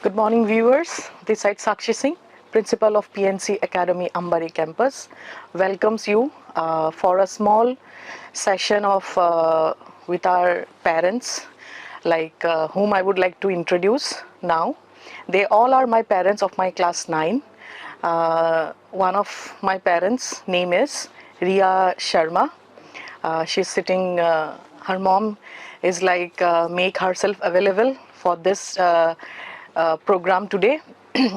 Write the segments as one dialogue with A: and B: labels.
A: Good morning, viewers. This side Sakshi Singh, Principal of PNC Academy Ambari Campus, welcomes you for a small session of with our parents, whom I would like to introduce now. They all are my parents of my class 9. One of my parents' name is Ria Sharma. She's sitting. Her mom is make herself available for this program today,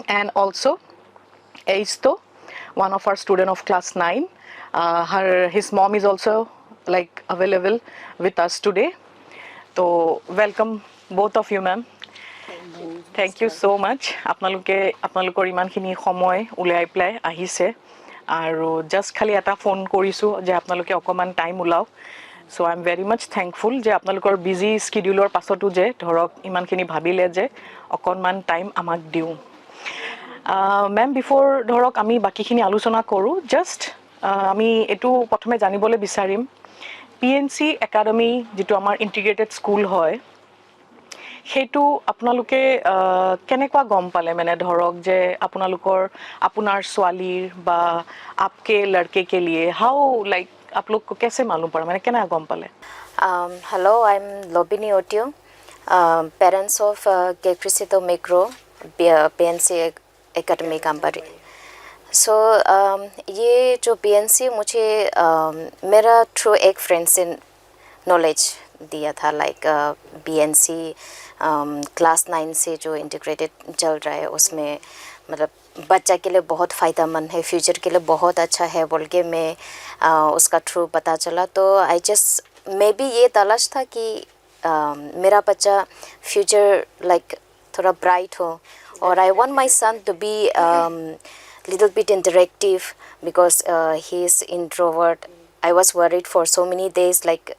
A: and also Eisto, one of our student of class 9. His mom is also available with us today. So welcome both of you, ma'am. Thank you so much. আপোনালোকৰ ইমানখিনি সময় উলাই পেলাই আহিছে আৰু just খালি এটা phone কৰিছো যে আপোনালোকে অকমান time উলাও So I'm very much thankful যে আপোনালোকৰ বিজি স্কেডিউলৰ পাছতো যে ধৰক ইমানখিনি ভাবিলে যে অকনমান টাইম আমাক দিও মেম বিফোৰ ধৰক আমি বাকিখিনি আলোচনা কৰো জাস্ট আমি এটো প্ৰথমে জানিবলৈ বিচাৰিম পিএনসি একাডেমি যেটো আমাৰ ইন্টিগ্ৰেটেড স্কুল হয় হেতু আপোনালোকে কেনেকুৱা গম পালে মানে ধৰক যে আপোনাৰ সোৱালীৰ বা आपके लड़के के लिए हाउ लाइक आप लोग को कैसे मालूम पड़ा मैंने केना गम पाले
B: Hello, I'm Lobini Otio, parents of Kekrisito Mikro, PNC Academy Ambari. So ये जो PNC मुझे मेरा थ्रू एक फ्रेंड से नॉलेज दिया था लाइक PNC क्लास 9 से जो इंटीग्रेटेड चल रहा है उसमें मतलब बच्चा के लिए बहुत फ़ायदेमंद है फ्यूचर के लिए बहुत अच्छा है बोल के मैं उसका थ्रू पता चला तो आई जस्ट मे बी ये तलाश था कि मेरा बच्चा फ्यूचर लाइक थोड़ा ब्राइट हो और I want my son to be little bit interactive because he is introvert. I was worried for so many days like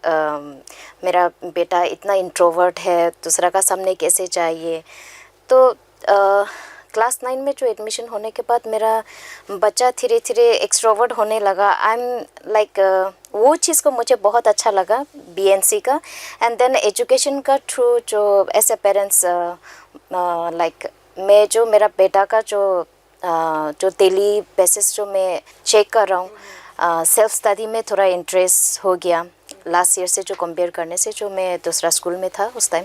B: मेरा बेटा इतना इंट्रोवर्ट है दूसरा का सामने कैसे चाहिए तो क्लास 9 में जो एडमिशन होने के बाद मेरा बच्चा धीरे धीरे एक्सट्रोवर्ट होने लगा आई एम लाइक वो चीज़ को मुझे बहुत अच्छा लगा बीएनसी का एंड देन एजुकेशन का थ्रू जो एज ए पेरेंट्स लाइक मैं जो मेरा बेटा का जो डेली बेसिस जो मैं चेक कर रहा हूँ सेल्फ स्टडी में थोड़ा इंटरेस्ट हो गया लास्ट ईयर से जो कंपेयर करने से जो मैं दूसरा स्कूल में था उस टाइम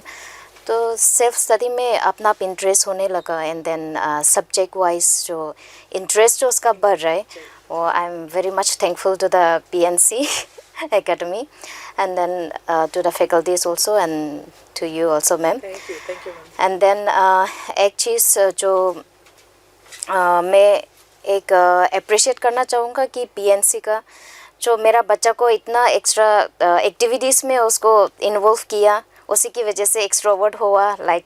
B: तो सेल्फ स्टडी में अपना आप इंटरेस्ट होने लगा एंड देन सब्जेक्ट वाइज जो इंटरेस्ट जो उसका बढ़ रहा है वो I am very much thankful to the PNC Academy and then to the faculties also and to you also ma'am.
A: Thank you ma'am.
B: And then एक चीज़ जो मैं एक अप्रिशिएट करना चाहूँगा कि PNC का जो मेरा बच्चा को इतना एक्स्ट्रा एक्टिविटीज़ में उसको इन्वॉल्व किया उसी की वजह से एक्सट्रोवर्ट हुआ लाइक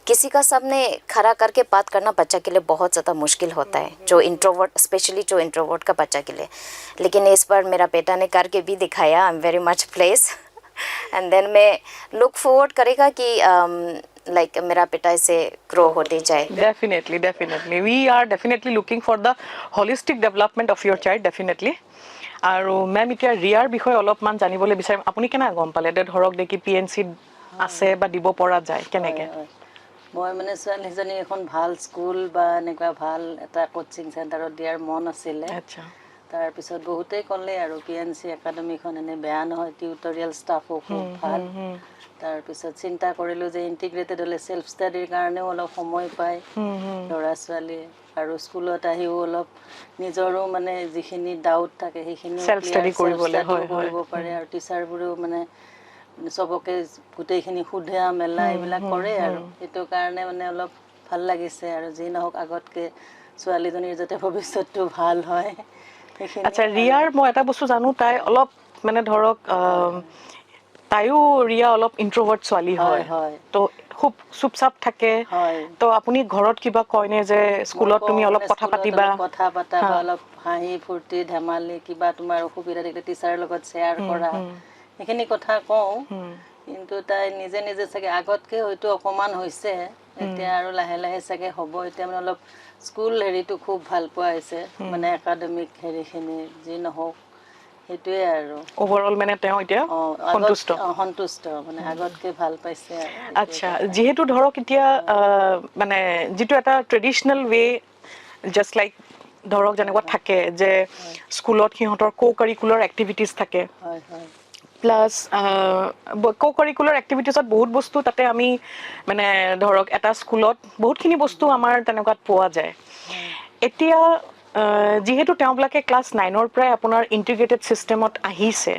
B: किसी का सामने खड़ा करके बात करना बच्चा के लिए बहुत ज़्यादा मुश्किल होता है जो इंट्रोवर्ट स्पेशली जो इंट्रोवर्ट का बच्चा के लिए लेकिन इस बार मेरा बेटा ने करके भी दिखाया I am very much pleased and then मैं लुक फॉरवर्ड करेगा कि लाइक मेरा बेटा इसे ग्रो होते जाए
A: definitely we are definitely looking for the holistic development of your child definitely আৰু মেম এতিয়া ৰিয়াৰ বিষয়ে অলপমান জানিবলৈ বিচাৰিম আপুনি কেনে গম পালে ধৰক দেখি পিএনসি আছে বা দিব পৰা যায় কেনেকে
C: মই মানে ছোৱালীজনী এখন ভাল স্কুল বা এনেকুৱা ভাল এটা কোচিং চেণ্টাৰত দিয়াৰ মন আছিলে
A: আচ্ছা
C: তাৰ পিছত বহুতেই ক'লে আৰু PNC একাডেমীখন এনে বেয়া নহয় টিউটৰিয়েল ষ্টাফো খুব ভাল তাৰ পিছত চিন্তা কৰিলোঁ যে ইণ্টিগ্ৰেটেড হ'লে সেল্ফ ষ্টাডিৰ কাৰণেও অলপ সময় পায় ল'ৰা ছোৱালী আৰু স্কুলত আহিও অলপ নিজৰো মানে যিখিনি ডাউট থাকে সেইখিনি
A: সেল্ফ ষ্টাডি কৰিব
C: পাৰে আৰু টিচাৰবোৰেও মানে সবকে গোটেইখিনি সুধা মেলা এইবিলাক কৰে আৰু সেইটো কাৰণে মানে অলপ ভাল লাগিছে আৰু যি নহওক আগতকে ছোৱালীজনীৰ যাতে ভৱিষ্যতটো ভাল হয়
A: আচ্ছা ৰিয়াৰ মই এটা বস্তু জানো তাই অলপ মানে ধৰক তাইও ৰিয়া অলপ ইন্ট্ৰোভাৰ্ট ছোৱালী হয় তো খুব চুপচাপ থাকে তো আপুনি ঘৰত কিবা কয়নে যে স্কুলত তুমি অলপ কথা পাতিবা
C: অলপ হাঁহি ফূৰ্তি ধেমালি কিবা তোমাৰ অসুবিধা থাকিলে টিচাৰৰ লগত শ্বেয়াৰ কৰা এইখিনি কথা কওঁ কিন্তু তাই নিজে নিজে চাগে আগতকে হয়তো অকমান হৈছে এতিয়া আৰু লাহে লাহে চাগে হ'ব এতিয়া মানে অলপ স্কুল হেৰিটো খুব ভাল পোৱা হৈছে মানে একাডেমিক হেৰিখিনি যি নহওক সেইটোৱে আৰু
A: ওভাৰঅল মানে তেওঁ এতিয়া সন্তুষ্ট
C: সন্তুষ্ট মানে আগতকে ভাল পাইছে আৰু
A: আচ্ছা যেহেতু ধৰক এতিয়া মানে যেটো এটা ট্ৰেডিশনাল ৱে জাস্ট লাইক ধৰক যেনেকুৱা থাকে যে স্কুলত সিহঁতৰ কো-কাৰিকুলাৰ এক্টিভিটিজ থাকে
C: হয় হয়
A: প্লাস কো-কাৰিকুলাৰ এক্টিভিটিজত বহুত বস্তু তাতে আমি মানে ধৰক এটা স্কুলত বহুতখিনি বস্তু আমাৰ তেনেকুৱাত পোৱা যায় এতিয়া যেহেতু তেওঁবিলাকে ক্লাছ 9ৰ পৰাই আপোনাৰ ইন্টিগ্ৰেটেড সিস্টেমত আহিছে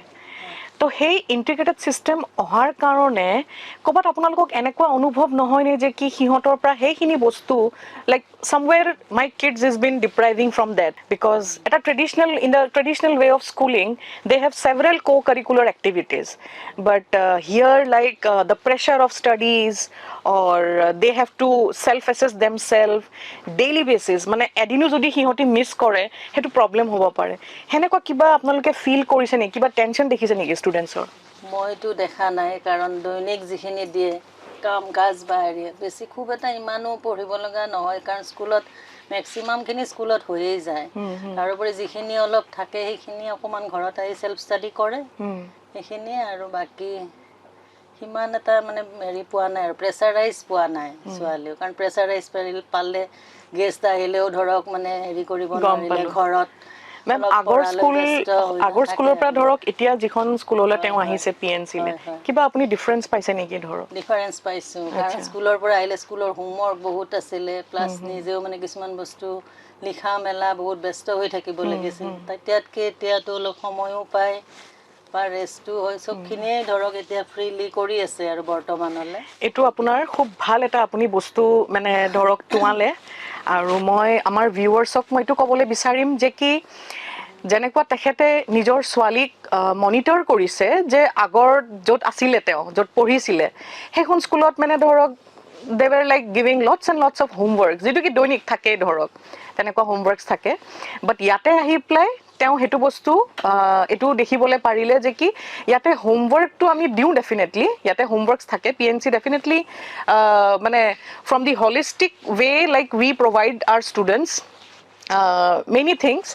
A: তো সেই ইন্টিগ্ৰেটেড সিস্টেম অহাৰ কাৰণে ক'বাত আপোনালোকক এনেকুৱা অনুভৱ নহয় নে যে কি সিহঁতৰ পৰা সেইখিনি বস্তু like somewhere my kids has been depriving from that because at a traditional way of schooling they have several co-curricular activities but here like the pressure of studies or they have to self assess themselves daily basis মানে এদিনো যদি সিহঁতি miss কৰে হেতু problem হ'ব পাৰে হেনেকুৱা কিবা আপোনালোকে ফিল কৰিছে নে কিবা টেনচন দেখিছে নেকি ষ্টুডেন্টছৰ
C: মইতো দেখা নাই কাৰণ দৈনিক যিখিনি দিয়ে কাম কাজ বাহিৰে বেছি খুব এটা ইমানো পঢ়িব লগা নহয় কাৰণ স্কুলত মেক্সিমামখিনি স্কুলত হৈয়ে যায় তাৰোপৰি যিখিনি অলপ থাকে সেইখিনি অকমান ঘৰত আহি সেলফ ষ্টাডি কৰে সেইখিনি আৰু বাকি সিমান এটা মানে হেৰি পোৱা নাই আৰু প্ৰেছাৰাইজ পোৱা নাই ছোৱালীও কাৰণ প্ৰেছাৰাইজ পালে গেষ্ট আহিলেও ধৰক মানে হেৰি কৰিব নোৱাৰিলে ঘৰত
A: মেম আগৰ স্কুলৰ পৰা ধৰক এতিয়া যিখন স্কুললৈ তেওঁ আহিছে পিএনসি লে কিবা আপুনি ডিফাৰেন্স পাইছে নেকি ধৰক
C: ডিফাৰেন্স পাইছো কাৰণ স্কুলৰ পৰা আহিলে স্কুলৰ হোমৱৰ্ক বহুত আছিলে প্লাস নিজেও মানে কিছুমান বস্তু লিখা মেলা বহুত ব্যস্ত হৈ থাকিব লাগিছিল তেতিয়াতকে এতিয়াতো অলপ সময়ও পায় বা ৰেষ্টটো হয় সবখিনিয়ে ধৰক এতিয়া ফ্ৰীলি কৰি আছে আৰু বৰ্তমানলে
A: এটো আপোনাৰ খুব ভাল এটা আপুনি বস্তু মানে ধৰক তোৱালে আৰু মই আমাৰ ভিউৱাৰ্ছক মই এটো ক'বলৈ বিচাৰিম যে কি যেনেকুৱা তেখেতে নিজৰ ছোৱালীক মনিটৰ কৰিছে যে আগৰ য'ত আছিলে তেওঁ য'ত পঢ়িছিলে সেইখন স্কুলত মানে ধৰক they were like giving lots and lots of homework যেটো কি দৈনিক থাকে ধৰক তেনেকুৱা হোমৱৰ্কস থাকে বাট ইয়াতে আহি প্লাই তেওঁ হেতু বস্তু এটু দেখিবলৈ পাৰিলে যে কি ইয়াতে হোমৱৰ্কটো আমি দিউ ডেফিনেটলি ইয়াতে হোমৱৰ্কস থাকে পিএনসি ডেফিনেটলি মানে from the holistic way like we provide our students many things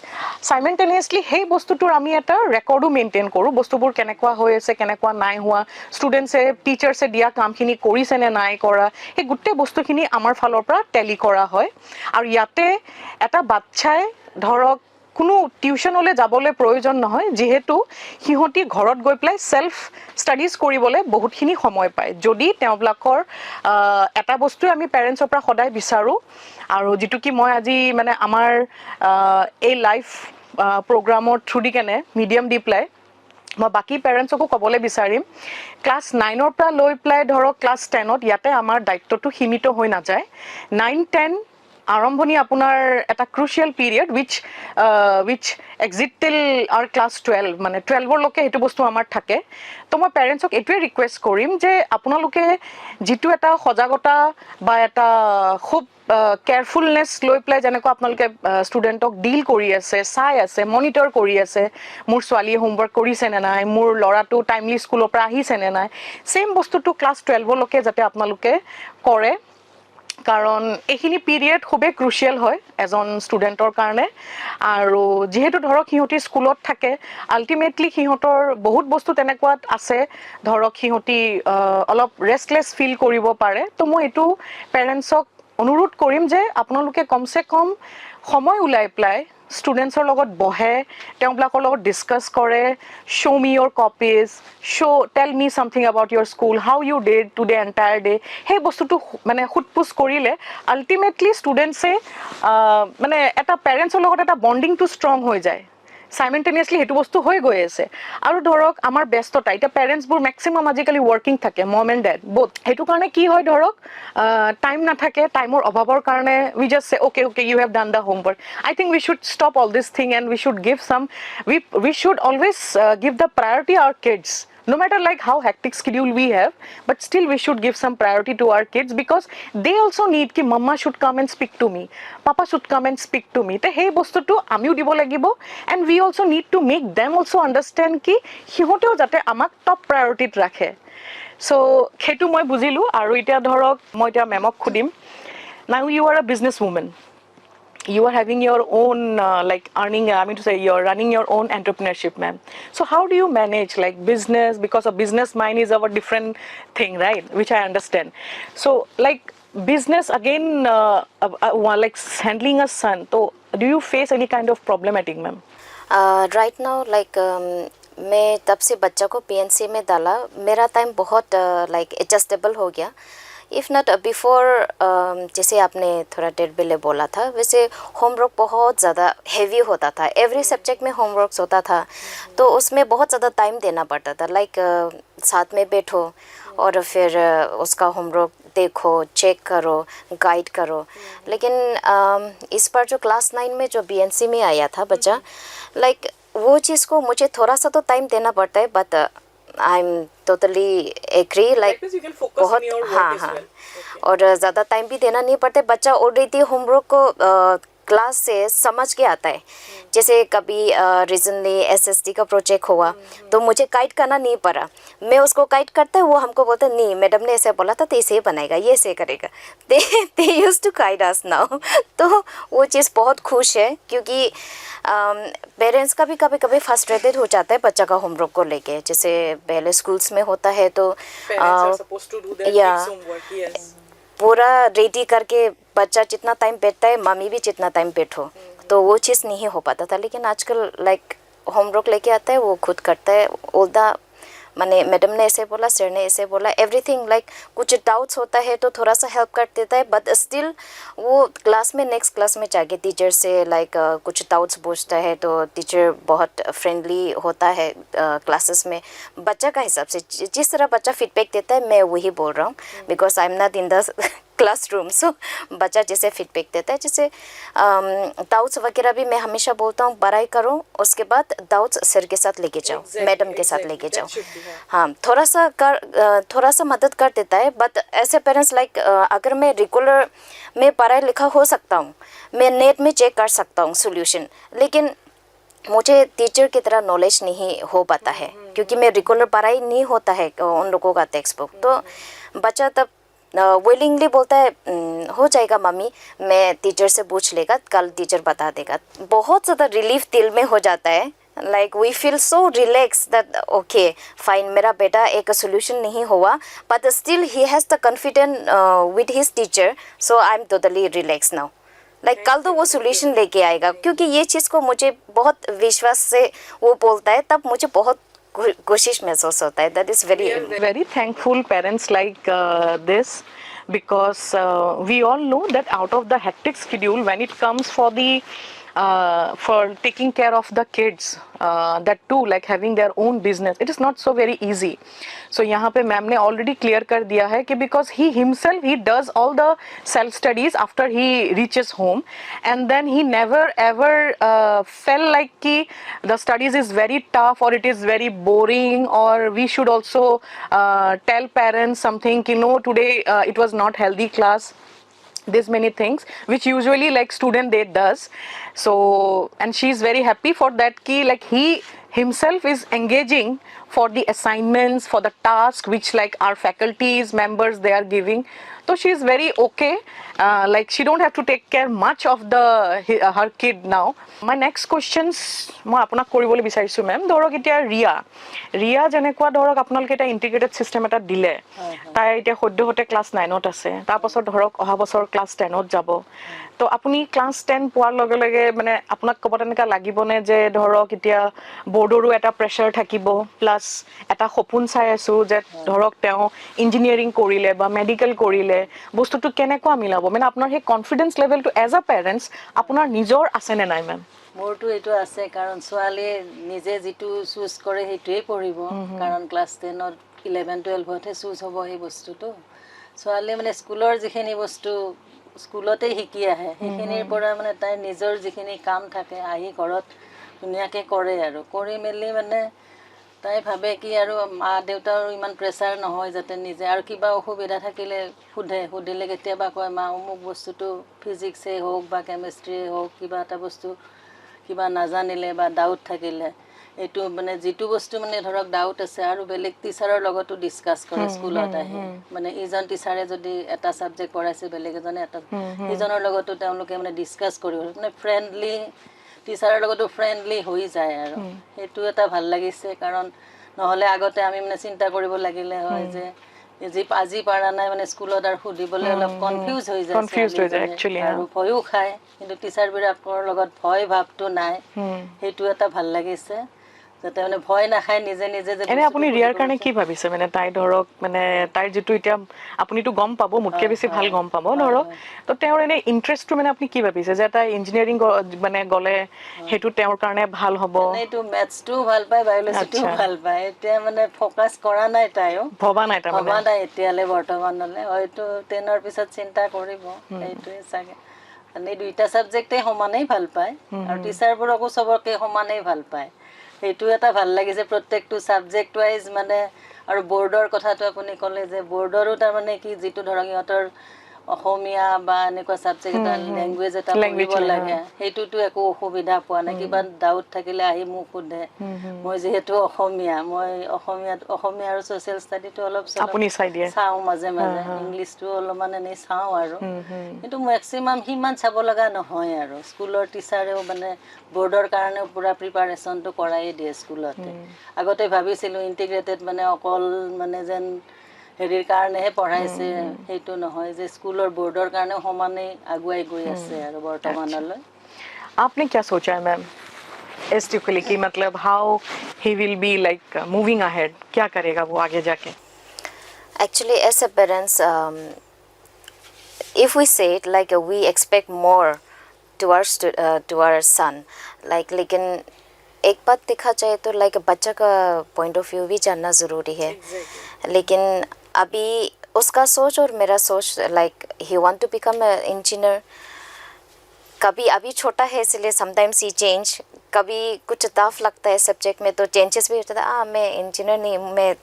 A: simultaneously hey বস্তুটোৰ আমি এটা ৰেকৰ্ডো মেইনটেইন কৰো বস্তুবোৰ কেনেকুৱা হৈ আছে কেনেকুৱা নাই হোৱা ষ্টুডেন্টছে টিচাৰছে দিয়া কামখিনি কৰিছে নে নাই কৰা এই গুটে বস্তুখিনি আমাৰ ফালৰ পৰা টেলি কৰা হয় আৰু ইয়াতে এটা বাচ্চাই ধৰক কোনো টিউশনলৈ যাবলৈ প্ৰয়োজন নহয় যেহেতু হিহতি ঘৰত গৈ প্লাই সেলফ ষ্টাডিজ কৰিবলৈ বহুতখিনি সময় পায় যদি তেওঁবিলাকৰ এটা বস্তু আমি পেৰেন্টছৰ পৰা সদায় বিচাৰো আৰু যেটো কি মই আজি মানে আমাৰ এই লাইভ প্ৰগ্ৰামৰ থ্ৰু দি কেনে মিডিয়াম দি প্লাই মই বাকি পেৰেন্টছকো ক'বলৈ বিচাৰিম ক্লাস 9ৰ পৰা লৈ প্লাই ধৰক ক্লাস 10ত ইয়াতে আমাৰ দায়িত্বটো সীমিত হৈ না যায় 9 10 আৰম্ভণি আপোনাৰ এটা crucial period which exit till our class 12 মানে 12 লকে হেতু বস্তু আমাৰ থাকে তো মই পেৰেন্টছক এটোৱে ৰিকুৱেষ্ট কৰিম যে আপোনালোকে যেটো এটা সজাগতা বা এটা খুব কেয়াৰফুলনেস লৈ প্লাই যেনেকৈ আপোনালোকে ষ্টুডেন্টক ডিল কৰি আছে চাই আছে মনিটৰ কৰি আছে মোৰ ছোৱালী হোমৱৰ্ক কৰিছে নে নাই মোৰ লৰাটো টাইমলি স্কুলৰ পৰা আহিছে নে নাই সেম বস্তুটো ক্লাস 12 লকে যাতে আপোনালোকে কৰে কাৰণ এখিনি পিৰিয়ড খুবে ক্ৰুচিয়েল হয় এজন ষ্টুডেন্টৰ কাৰণে আৰু যেহেতু ধৰক হিহতি স্কুলত থাকে আলটিমেটলি হিহতৰ বহুত বস্তু তেনেকুৱাত আছে ধৰক হিহতি অলপ ৰেষ্টলেছ ফিল কৰিব পাৰে তো মই এটো পেৰেন্টছক অনুৰোধ কৰিম যে আপোনালোকে কমসে কম সময় উলাই প্লাই ষ্টুডেন্টছৰ লগত বহে তেওঁবিলাকৰ লগত ডিসকাস কৰে show me your copies tell me something about your school how you did today entire day hey বস্তুটো মানে খুটপুছ কৰিলে আলটিমেটলি ষ্টুডেন্টছে মানে এটা পেৰেন্টছৰ লগত এটা বন্ডিং টু ষ্ট্ৰং হৈ যায় simultaneously হেতু বস্তু হৈ গৈ আছে আৰু ধৰক আমাৰ ব্যস্ততা এটা পেৰেন্টছ বোৰ ম্যাক্সিমাম আজিকালি ওয়াৰ্কিং থাকে মম এন্ড ড্যাড বোথ হেতু কাৰণে কি হয় ধৰক টাইম না থাকে টাইমৰ অভাৱৰ কাৰণে we just say okay you have done the homework I think we should stop all this thing and we should give some we should always give the priority our kids no matter like how hectic schedule we have but still we should give some priority to our kids because they also need ki mama should come and speak to me papa should come and speak to me te hey bostu tu amiu dibo lagibo and we also need to make them also understand ki hihoteo jate amak top priority rakhe so khetu moi bujilu aru eta dhorok moi eta memok khudim now you are a business woman you are having your own like earning, I mean to say you're running your own entrepreneurship, ma'am. So how do you manage like business, because a business mind is our different thing, right, which I understand. So like business again, like handling a son, so do you face any kind of problematic, ma'am?
B: Right now like मैं तब से बच्चा को PNC में डाला, मेरा time बहुत like adjustable हो गया. इफ़ नॉट बिफोर, जैसे आपने थोड़ा देर पहले बोला था, वैसे होमवर्क बहुत ज़्यादा हैवी होता था. एवरी सब्जेक्ट में होमवर्क होता था, तो उसमें बहुत ज़्यादा टाइम देना पड़ता था. लाइक साथ में बैठो और फिर उसका होमवर्क देखो, चेक करो, गाइड करो. लेकिन इस बार जो क्लास 9 में जो बीएनसी में आया था बच्चा, लाइक वो चीज़ को मुझे थोड़ा सा तो टाइम देना पड़ता है, but I am totally agree. Like बहुत, हाँ, और ज़्यादा टाइम भी देना नहीं पड़ता. बच्चा ऑलरेडी होमवर्क को क्लास से समझ के आता है. जैसे कभी रिसेंटली एसएसटी का प्रोजेक्ट हुआ, तो मुझे गाइड करना नहीं पड़ा. मैं उसको गाइड करता है, वो हमको बोलता नहीं, मैडम ने ऐसे बोला था तो इसे बनाएगा, ये ऐसे करेगा. They used to guide us now. तो वो चीज़ बहुत खुश है, क्योंकि पेरेंट्स का भी कभी कभी फ्रस्ट्रेटेड हो जाता है बच्चा का होमवर्क को लेके. जैसे पहले स्कूल्स में होता है तो पूरा रेडी करके बच्चा जितना टाइम बैठता है, मम्मी भी जितना टाइम बैठो, तो वो चीज़ नहीं हो पाता था. लेकिन आजकल लाइक होमवर्क लेके आता है, वो खुद करता है. ओल्दा माने मैडम ने ऐसे बोला, सर ने ऐसे बोला, एवरीथिंग लाइक कुछ डाउट्स होता है तो थोड़ा सा हेल्प कर देता है. बट स्टिल वो क्लास में, नेक्स्ट क्लास में जाके टीचर से लाइक कुछ डाउट्स पूछता है, तो टीचर बहुत फ्रेंडली होता है क्लासेस में. बच्चा का हिसाब से जिस तरह बच्चा फीडबैक देता है, मैं वही बोल रहा हूँ, because I am not in the classroom. So बच्चा जैसे फीडबैक देता है, जैसे डाउट्स वगैरह भी मैं हमेशा बोलता हूँ, पढ़ाई करो, उसके बाद डाउट्स सर के साथ लेके जाओ, मैडम के साथ लेके जाओ. हाँ, थोड़ा सा मदद कर देता है. बट ऐसे पेरेंट्स लाइक अगर मैं रेगुलर में पढ़ाई लिखा हो सकता हूँ, मैं नेट में चेक कर सकता हूँ सोल्यूशन, लेकिन मुझे टीचर की तरह नॉलेज नहीं हो पाता है, क्योंकि मैं रेगुलर पढ़ाई नहीं होता है उन लोगों का टेक्स्ट बुक. तो बच्चा तब विलिंगली बोलता है, हो जाएगा मम्मी, मैं टीचर से पूछ लेगा, कल टीचर बता देगा. बहुत ज़्यादा रिलीफ दिल में हो जाता है. Like we feel so relax that okay fine, मेरा बेटा एक सोल्यूशन नहीं हुआ, but still he has the confidence with his teacher, so I am totally relax now. Like कल तो वो सोल्यूशन लेके आएगा, क्योंकि ये चीज़ को मुझे बहुत विश्वास से वो बोलता है, तब मुझे बहुत कोशिश महसूस होता है. That is
A: very thankful parents like this, because we all know that out of the hectic schedule, when it comes for taking care of the kids, that too like having their own business, it is not so very easy. So यहाँ पे ma'am ने already clear कर दिया है कि because he himself he does all the self studies after he reaches home, and then he never ever felt like कि the studies is very tough or it is very boring, or we should also tell parents something कि no, today it was not healthy class. There's many things which usually like student they does. So and she's very happy for that ki like he himself is engaging for the assignments, for the task which like our faculties members they are giving. So she is very okay, like she don't have to take care much of her kid now. My next questions মই আপোনাক কৰিবলৈ বিচাৰিছো ma'am, ধৰক এতিয়া ৰিয়া যেনেকুৱা ধৰক আপোনালোকে এটা ইন্টিগ্ৰেটেড সিস্টেম এটা দিলে, তাই এতিয়া সদ্যহতে ক্লাছ 9ত আছে, তাৰপাছত ধৰক অহা বছৰ ক্লাছ 10ত যাব. তো আপুনি ক্লাছ 10 পোৱাৰ লগে লগে মানে আপোনাক ক'ব তেনেকুৱা লাগিবনে যে ধৰক এতিয়া বৰ্ডৰো এটা প্ৰেছাৰ থাকিব, প্লাছ এটা সপোন চাই আছো যে ধৰক তেওঁ ইঞ্জিনিয়াৰিং কৰিলে বা মেডিকেল কৰিলে, বস্তুটো কেনেকুৱা মিলাব, মানে আপোনাৰ সেই কনফিডেন্স লেভেলটো এজ আ পেৰেণ্টছ আপোনাৰ নিজৰ আছেনে নাই মেম?
C: মোৰতো এইটো আছে, কাৰণ ছোৱালীয়ে নিজে যিটো চুজ কৰে সেইটোৱেই পঢ়িব, কাৰণ ক্লাছ 10ত 11-12তহে চুজ হ'ব সেই বস্তুটো. ছোৱালীয়ে মানে স্কুলৰ যিখিনি বস্তু স্কুলতেই শিকি আহে, সেইখিনিৰ পৰা মানে তাইৰ নিজৰ যিখিনি কাম থাকে আহি ঘৰত ধুনীয়াকৈ কৰে, আৰু কৰি মেলি মানে তাই ভাবে কি আৰু মা দেউতাৰো ইমান প্ৰেছাৰ নহয়, যাতে নিজে আৰু কিবা অসুবিধা থাকিলে সুধিলে কেতিয়াবা কয় মা অমুক বস্তুটো ফিজিক্সেই হওক বা কেমেষ্ট্ৰিয়েই হওক, কিবা এটা বস্তু কিবা নাজানিলে বা ডাউট থাকিলে এইটো মানে যিটো বস্তু মানে ধৰক ডাউট আছে আৰু বেলেগ টিচাৰৰ লগতো ডিছকাছ কৰে স্কুলত আহি মানে ইজন টিচাৰে যদি এটা ছাবজেক্ট পঢ়াইছে বেলেগ এজনে এটা সিজনৰ লগতো তেওঁলোকে মানে ডিছকাছ কৰিব মানে ফ্ৰেণ্ডলি টিচাৰৰ লগতো ফ্ৰেণ্ডলি হৈ যায় আৰু সেইটো এটা ভাল লাগিছে কাৰণ নহ'লে আগতে আমি মানে চিন্তা কৰিব লাগিলে হয় যে আজি পাৰা নাই মানে স্কুলত আৰু সুধিবলৈ অলপ কনফিউজ হৈ যায় আৰু ভয়ো খায় কিন্তু টিচাৰবিলাকৰ লগত ভয় ভাৱটো নাই সেইটো এটা ভাল লাগিছে যাতে মানে ভয় নাখায় নিজে নিজে যে
A: এনে আপুনি ৰিয়াৰ কাৰণে কি ভাবিছে মানে তাই ধৰক মানে তাইৰ যিটো এতিয়া আপুনিতো গম পাব মোতকে বেছি ভাল গম পাব ধৰক তো তেওঁৰ এনে ইণ্টাৰেষ্টটো মানে আপুনি কি ভাবিছে যে তাই ইঞ্জিনিয়াৰিং মানে গ'লে সেইটো তেওঁৰ কাৰণে ভাল হ'ব
C: এইটো মেথছটোও ভাল পায় বায়'লজিটোও ভাল পায় এতিয়া মানে ফ'কাছ কৰা নাই তাইও ভবা নাই এতিয়ালৈ বৰ্তমানলৈ হয়তো 10ৰ পিছত চিন্তা কৰিব সেইটোৱে চাগে মানে দুইটা ছাবজেক্টেই সমানেই ভাল পায় আৰু টিচাৰবোৰকো চবকে সমানেই ভাল পায় সেইটো এটা ভাল লাগিছে প্ৰত্যেকটো ছাবজেক্ট ৱাইজ মানে আৰু বৰ্ডৰ কথাটো আপুনি ক'লে যে বৰ্ডৰো তাৰমানে কি যিটো ধৰক ইহঁতৰ অসমীয়া বা এনেকুৱা ছাবজেক্ট এটা লেংগুৱেজ এটা পঢ়িব লাগে সেইটোতো একো অসুবিধা পোৱা নাই কিবা ডাউট থাকিলে আহি মোক সোধে মই যিহেতু মই অসমীয়া আৰু ছ'চিয়েল ষ্টাডিটো অলপ চাওঁ মাজে মাজে ইংলিছটো অলপমান এনেই চাওঁ আৰু কিন্তু মেক্সিমাম সিমান চাব লগা নহয় আৰু স্কুলৰ টিচাৰেও মানে বৰ্ডৰ কাৰণেও পূৰা প্ৰিপাৰেশ্যনটো কৰাই দিয়ে স্কুলতে আগতে ভাবিছিলোঁ ইণ্টিগ্ৰেটেড মানে অকল মানে যেন হেৰিৰ কাৰণেহে পঢ়াইছে সেইটো নহয় যে স্কুলৰ বৰ্ডৰ কাৰণেও সমানেই আগুৱাই গৈ আছে আৰু বৰ্তমানলৈ
A: आपने क्या सोचा है मैम एस्टिकली कि मतलब how he will be like moving ahead क्या करेगा वो आगे जाके
B: Actually, as a parents, if we say it like we expect more to our son, like लेकिन एक बात देखा जाए तो लाइक बच्चा का पॉइंट ऑफ व्यू भी जानना ज़रूरी है लेकिन अभी उसका सोच और मेरा सोच like he want to become a engineer कभी अभी छोटा है इसलिए समटाइम्स ही चेंज कभी कुछ टफ लगता है सब्जेक्ट में तो चेंजेस भी होता था मैं इंजीनियर नहीं मैं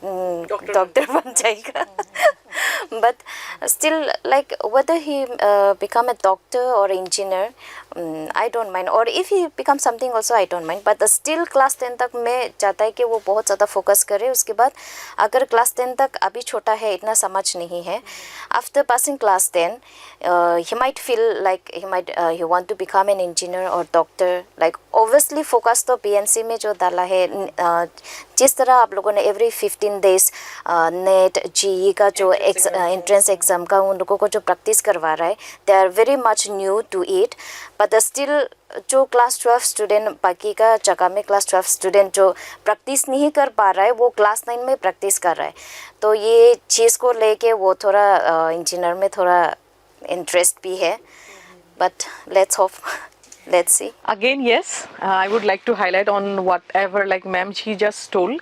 B: डॉक्टर बन जाएगा but still like whether he become a doctor or engineer I don't mind or if he become something also I don't mind but still class 10 तक मैं चाहता है कि वो बहुत ज़्यादा फोकस करे उसके बाद अगर क्लास 10 तक अभी छोटा है इतना समझ नहीं है after passing class 10 he might feel like he want to become an engineer or doctor like obviously focus तो PNC में जो डाला है जिस तरह आप लोगों ने एवरी 15 days नेट GE का जो एंट्रेंस एग्ज़ाम का उन लोगों को जो प्रैक्टिस करवा रहा है they are very much new to it but still जो क्लास 12 स्टूडेंट बाकी का जगह में क्लास 12 स्टूडेंट जो प्रैक्टिस नहीं कर पा रहा है वो क्लास 9 में प्रैक्टिस कर रहा है तो ये चीज़ को लेके वो थोड़ा इंजीनियर में थोड़ा इंटरेस्ट भी है but let's hope let's see
A: again yes I would like to highlight on whatever like ma'am she just told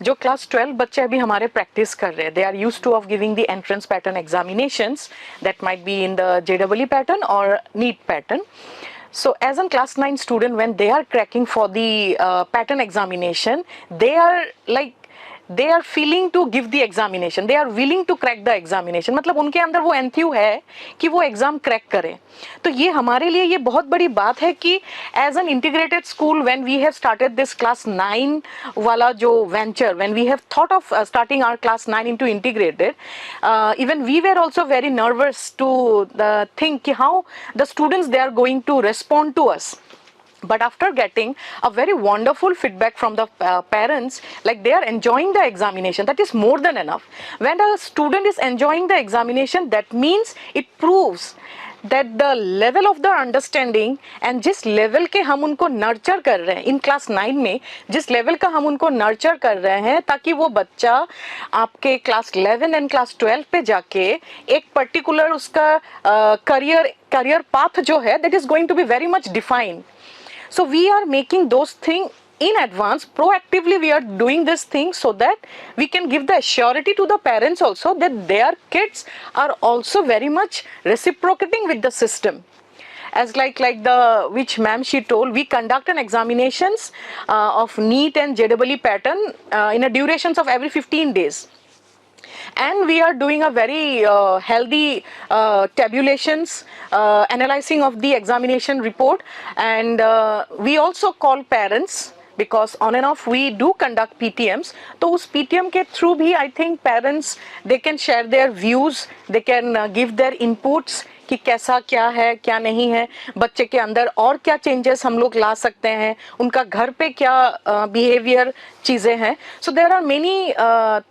A: जो क्लास 12 बच्चे अभी हमारे प्रैक्टिस कर रहे हैं they are used to of giving the entrance pattern examinations that might be in the JEE pattern और NEET pattern so as a class 9 student when they are cracking for the pattern examination they are like they are feeling to give the examination they are willing to crack the examination मतलब उनके अंदर वो एंथ्यू है कि वो exam crack करें तो ये हमारे लिए ये बहुत बड़ी बात है कि as an integrated school when we have started this class 9 वाला जो venture when we have thought of starting our class 9 into integrated even we were also very nervous to think कि how the students they are going to respond to us but after getting a very wonderful feedback from the parents like they are enjoying the examination that is more than enough when a student is enjoying the examination that means it proves that the level of the understanding and जिस level के हम उनको nurture कर रहे हैं in class 9 में जिस level का हम उनको nurture कर रहे हैं ताकि वो बच्चा आपके class 11 and class 12 पे जाके एक particular उसका career path जो है that is going to be very much defined so we are making those things in advance proactively we are doing this thing so that we can give the surety to the parents also that their kids are also very much reciprocating with the system as like the which ma'am she told we conduct an examinations of NEET and JEE pattern in a durations of every 15 days and we are doing a very healthy tabulations analyzing of the examination report and we also call parents because on and off we do conduct PTMs. तो उस PTM के through भी I think parents they can share their views, they can give their inputs कि कैसा क्या है क्या नहीं है, बच्चे के अंदर और क्या चेंजेस हम लोग ला सकते हैं, उनका घर पे क्या बिहेवियर चीज़ें हैं. So there are many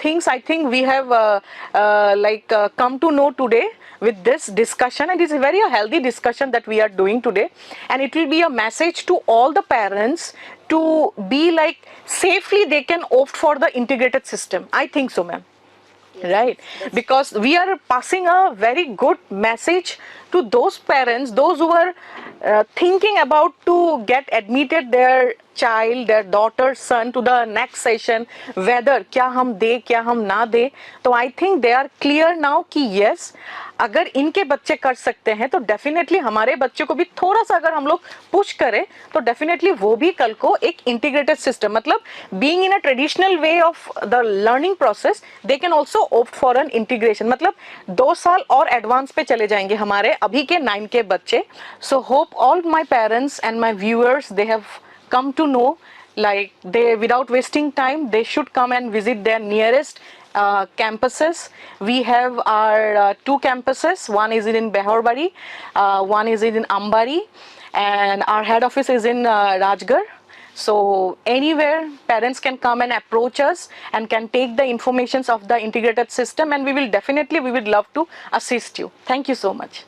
A: things I think we have like come to know today with this discussion, and it's a very healthy discussion that we are doing today, and it will be a message to all the parents to be like safely they can opt for the integrated system. I think so, ma'am. Right, because we are passing a very good message to those parents, those who are thinking about to get admitted their child, their daughter, son to the next session, whether क्या हम दे क्या हम ना दे. तो I think they are clear now कि yes, अगर इनके बच्चे कर सकते हैं तो डेफिनेटली हमारे बच्चे को भी थोड़ा सा अगर हम लोग पुश करें तो डेफिनेटली वो भी कल को एक इंटीग्रेटेड सिस्टम, मतलब being in a traditional way of the learning process, they can also opt for an integration, मतलब 2 साल और एडवांस पे चले जाएंगे हमारे अभी के 9 के बच्चे. So hope all my parents and my viewers they have come to know, like they, without wasting time, they should come and visit their nearest campuses. We have our 2 campuses. One is in Behorbari, one is in Ambari, and our head office is in Rajgarh. So anywhere parents can come and approach us and can take the informations of the integrated system, and we will definitely, we would love to assist you. Thank you so much.